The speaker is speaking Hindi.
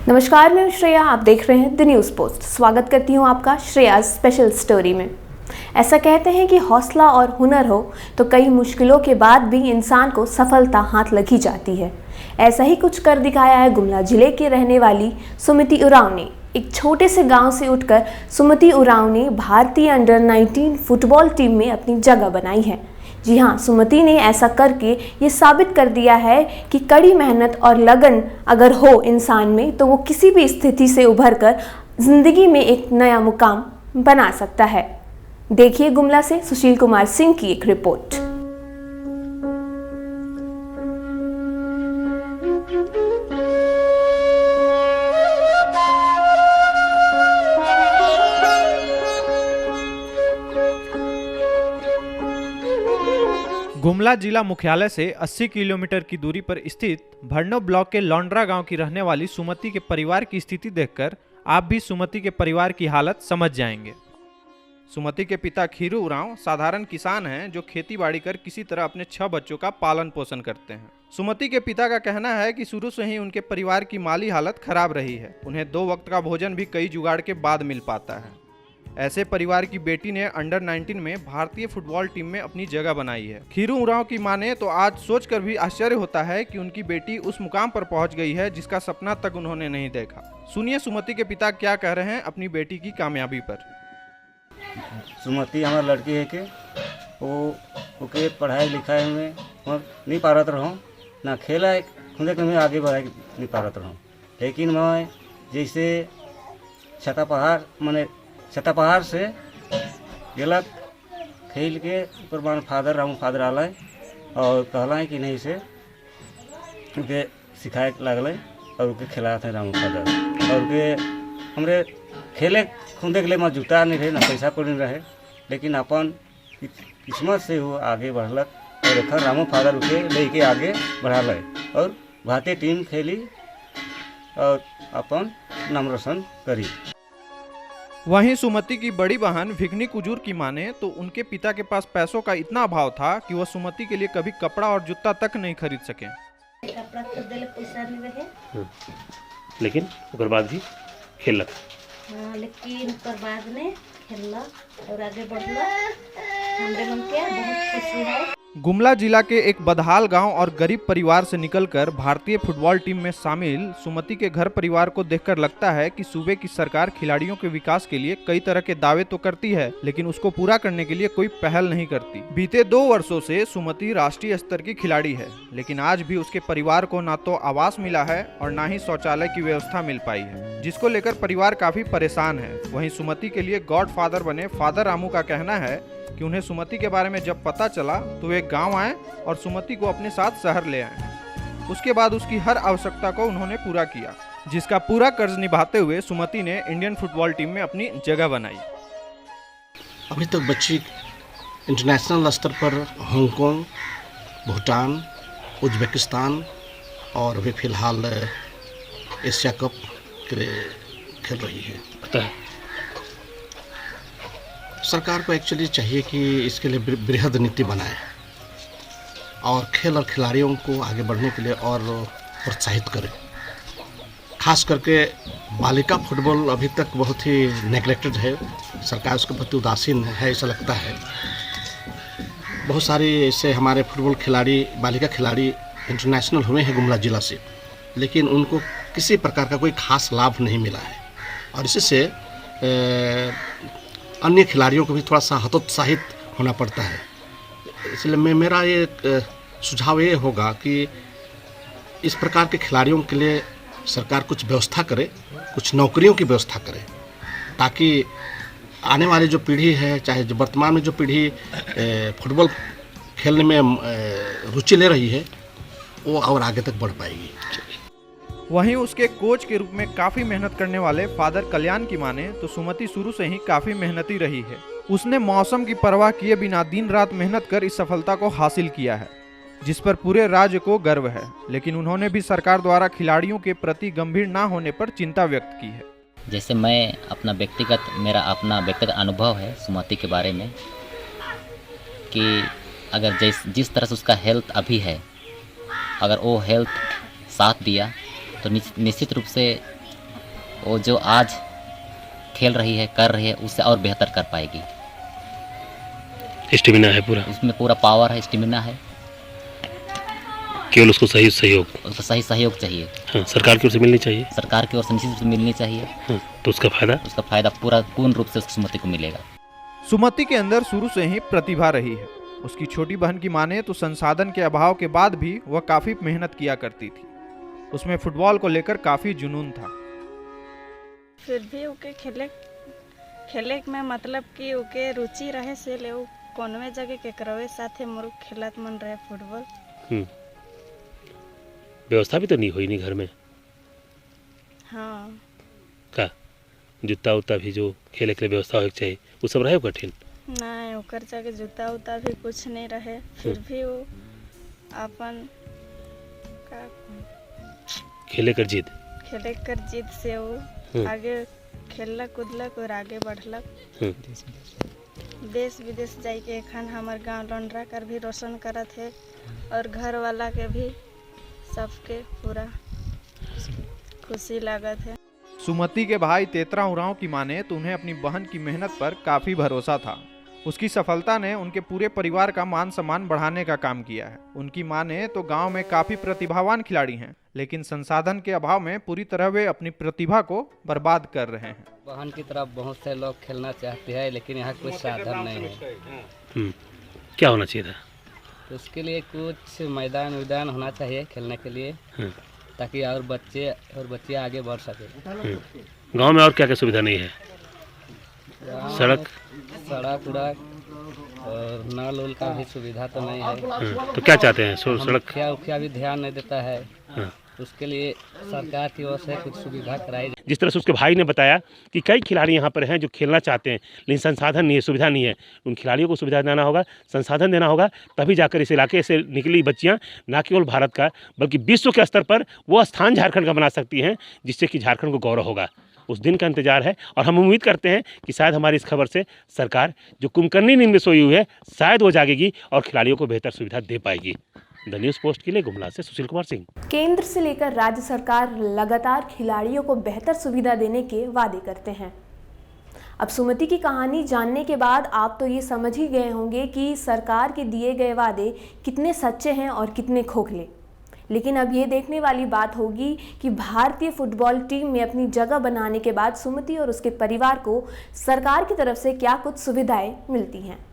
नमस्कार, मैं हूं श्रेया। आप देख रहे हैं द न्यूज़ पोस्ट। स्वागत करती हूं आपका श्रेया स्पेशल स्टोरी में। ऐसा कहते हैं कि हौसला और हुनर हो तो कई मुश्किलों के बाद भी इंसान को सफलता हाथ लगी जाती है। ऐसा ही कुछ कर दिखाया है गुमला जिले के रहने वाली सुमति उरांव ने। एक छोटे से गांव से उठकर सुमति उरांव ने भारतीय अंडर 19 फुटबॉल टीम में अपनी जगह बनाई है। जी हाँ, सुमति ने ऐसा करके ये साबित कर दिया है कि कड़ी मेहनत और लगन अगर हो इंसान में तो वो किसी भी स्थिति से उभरकर जिंदगी में एक नया मुकाम बना सकता है। देखिए गुमला से सुशील कुमार सिंह की एक रिपोर्ट। गुमला जिला मुख्यालय से 80 किलोमीटर की दूरी पर स्थित भरनो ब्लॉक के लौंड्रा गांव की रहने वाली सुमति के परिवार की स्थिति देखकर आप भी सुमति के परिवार की हालत समझ जाएंगे। सुमति के पिता खीरू उरांव साधारण किसान हैं जो खेती बाड़ी कर किसी तरह अपने 6 बच्चों का पालन पोषण करते हैं। सुमति के पिता का कहना है कि शुरू से ही उनके परिवार की माली हालत खराब रही है। उन्हें 2 वक्त का भोजन भी कई जुगाड़ के बाद मिल पाता है। ऐसे परिवार की बेटी ने अंडर 19 में भारतीय फुटबॉल टीम में अपनी जगह बनाई है। खीरू उरांव की माने तो आज सोचकर भी आश्चर्य होता है कि उनकी बेटी उस मुकाम पर पहुंच गई है जिसका सपना तक उन्होंने नहीं देखा। सुनिए सुमति के पिता क्या कह रहे हैं अपनी बेटी की कामयाबी पर। सुमति हमारी लड़की है कि वो पढ़ाई लिखाई में नहीं पारत रहूँ, ना खेला है खुदे के मैं आगे बढ़ाई नहीं पारत रहूँ। लेकिन मैं जैसे छता पहाड़ से गलत खेल के ऊपर मान फादर आला है और कहला है कि नहीं से उनके सिखाए लगल और उनके खिलाए थे रामू फादर और उनके हमरे खेले खुदे के लिए मैं जुटा नहीं रहे, ना पैसा को नहीं रहे, लेकिन अपन किस्मत से वो आगे बढ़लक और एक रामू फादर उसे लेके आगे बढ़ाल और भारतीय टीम खेली और अपन नाम रोशन करी। वहीं सुमति की बड़ी बहन विघ्नी कुजूर की माने तो उनके पिता के पास पैसों का इतना अभाव था कि वह सुमति के लिए कभी कपड़ा और जूता तक नहीं खरीद सके। कपड़ा खरीदे ले पैसा नहीं रहे, लेकिन उसके बाद भी खेलक। हाँ, लेकिन उसके बाद में खेलला और आगे बढ़ला। हमरे मन के बहुत खुशी है। गुमला जिला के एक बदहाल गांव और गरीब परिवार से निकलकर भारतीय फुटबॉल टीम में शामिल सुमति के घर परिवार को देखकर लगता है कि सूबे की सरकार खिलाड़ियों के विकास के लिए कई तरह के दावे तो करती है, लेकिन उसको पूरा करने के लिए कोई पहल नहीं करती। बीते 2 वर्षों से सुमति राष्ट्रीय स्तर की खिलाड़ी है, लेकिन आज भी उसके परिवार को ना तो आवास मिला है और ना ही शौचालय की व्यवस्था मिल पाई है, जिसको लेकर परिवार काफी परेशान है। वहीं सुमति के लिए गॉड फादर बने फादर रामू का कहना है कि उन्हें सुमति के बारे में जब पता चला तो वे गांव आए और सुमति को अपने साथ शहर ले आए। उसके बाद उसकी हर आवश्यकता को उन्होंने पूरा किया, जिसका पूरा कर्ज निभाते हुए सुमति ने इंडियन फुटबॉल टीम में अपनी जगह बनाई। अभी तक बच्ची इंटरनेशनल स्तर पर हांगकांग, भूटान, उज्बेकिस्तान और अभी फिलहाल एशिया कप के लिए खेल रही है। पता है सरकार को एक्चुअली चाहिए कि इसके लिए बृहद नीति बनाए और खेल और खिलाड़ियों को आगे बढ़ने के लिए और प्रोत्साहित करे। खास करके बालिका फुटबॉल अभी तक बहुत ही नेग्लेक्टेड है, सरकार उसके प्रति उदासीन है ऐसा लगता है। बहुत सारे ऐसे हमारे फुटबॉल खिलाड़ी, बालिका खिलाड़ी इंटरनेशनल हुए हैं गुमला जिला से, लेकिन उनको किसी प्रकार का कोई खास लाभ नहीं मिला है और इससे अन्य खिलाड़ियों को भी थोड़ा सा हतोत्साहित होना पड़ता है। इसलिए मेरा ये सुझाव ये होगा कि इस प्रकार के खिलाड़ियों के लिए सरकार कुछ व्यवस्था करे, कुछ नौकरियों की व्यवस्था करे, ताकि आने वाली जो पीढ़ी है, चाहे जो वर्तमान में जो पीढ़ी फुटबॉल खेलने में रुचि ले रही है, वो और आगे तक बढ़ पाएगी। वहीं उसके कोच के रूप में काफी मेहनत करने वाले फादर कल्याण की माने तो सुमति शुरू से ही काफी मेहनती रही है। उसने मौसम की परवाह किए बिना दिन रात मेहनत कर इस सफलता को हासिल किया है, जिस पर पूरे राज्य को गर्व है। लेकिन उन्होंने भी सरकार द्वारा खिलाड़ियों के प्रति गंभीर ना होने पर चिंता व्यक्त की है। जैसे मैं मेरा अपना व्यक्तिगत अनुभव है सुमति के बारे में कि अगर जिस तरह से उसका हेल्थ अभी है, अगर वो हेल्थ साथ दिया तो निश्चित रूप से वो जो आज खेल रही है, कर रही है, उससे और बेहतर कर पाएगी। स्टेमिना है पूरा, उसमें पूरा पावर है, स्टेमिना है, केवल उसको सही सहयोग। उसको सही सहयोग चाहिए, हाँ, सरकार की ओर से मिलनी चाहिए। सरकार की ओर से निश्चित रूप से मिलनी चाहिए। हाँ, तो उसका फायदा पूरा पूर्ण रूप से सुमति को मिलेगा। सुमति के अंदर शुरू से ही प्रतिभा रही है। उसकी छोटी बहन की माने तो संसाधन के अभाव के बाद भी वह काफ़ी मेहनत किया करती थी। उसमें फुटबॉल को लेकर काफ़ी जुनून था। फिर भी ओके खेले में मतलब कि ओके रुचि रहे से ले कौनवे जगह के करवे साथे मोर खेलत मन रहे फुटबॉल। व्यवस्था भी तो नहीं हुई नहीं घर में। हाँ, का जूता उता भी जो खेले के लिए व्यवस्था हो चाहिए वो सब रहे कठिन। नहीं ओकर जगह जूता उता भी कुछ नहीं रहे, फिर भी वो अपन का खेले कर जिद से वो आगे खेलक कूदलक और आगे बढ़लक। देश विदेश जाई के एखन हमार गांव लौंडरा कर भी रोशन करत है और घर वाला के भी सबके पूरा खुशी लागत है। सुमति के भाई तेतरा उरांव की माने तो उन्हें अपनी बहन की मेहनत पर काफ़ी भरोसा था। उसकी सफलता ने उनके पूरे परिवार का मान सम्मान बढ़ाने का काम किया है। उनकी माने तो गांव में काफ़ी प्रतिभावान खिलाड़ी हैं, लेकिन संसाधन के अभाव में पूरी तरह वे अपनी प्रतिभा को बर्बाद कर रहे हैं। बहन की तरफ बहुत से लोग खेलना चाहते हैं, लेकिन यहाँ कोई साधन नहीं है। क्या होना चाहिए था? तो उसके लिए कुछ मैदान होना चाहिए खेलने के लिए, ताकि और बच्चे आगे बढ़ सके। गांव में और क्या क्या सुविधा नहीं है? सड़क उड़क और नल उल का भी सुविधा तो नहीं है। तो क्या चाहते हैं? सड़क मुखिया भी ध्यान नहीं देता है। उसके लिए सरकार की ओर से कुछ सुविधा कराई। जिस तरह से उसके भाई ने बताया कि कई खिलाड़ी यहाँ पर हैं जो खेलना चाहते हैं, लेकिन संसाधन नहीं है, सुविधा नहीं है। उन खिलाड़ियों को सुविधा देना होगा, संसाधन देना होगा, तभी जाकर इस इलाके से निकली बच्चियाँ न केवल भारत का बल्कि विश्व के स्तर पर वो स्थान झारखंड का बना सकती हैं, जिससे कि झारखंड को गौरव होगा। उस दिन का इंतजार है और हम उम्मीद करते हैं कि शायद हमारी इस खबर से सरकार जो कुंभकर्णी नींद में सोई हुई है शायद वो जागेगी और खिलाड़ियों को बेहतर सुविधा दे पाएगी। द न्यूज़ पोस्ट के लिए गुमला से सुशील कुमार सिंह। केंद्र से लेकर राज्य सरकार लगातार खिलाड़ियों को बेहतर सुविधा देने के वादे करते हैं। अब सुमति की कहानी जानने के बाद आप तो ये समझ ही गए होंगे कि सरकार के दिए गए वादे कितने सच्चे हैं और कितने खोखले। लेकिन अब ये देखने वाली बात होगी कि भारतीय फुटबॉल टीम में अपनी जगह बनाने के बाद सुमति और उसके परिवार को सरकार की तरफ से क्या कुछ सुविधाएं मिलती हैं।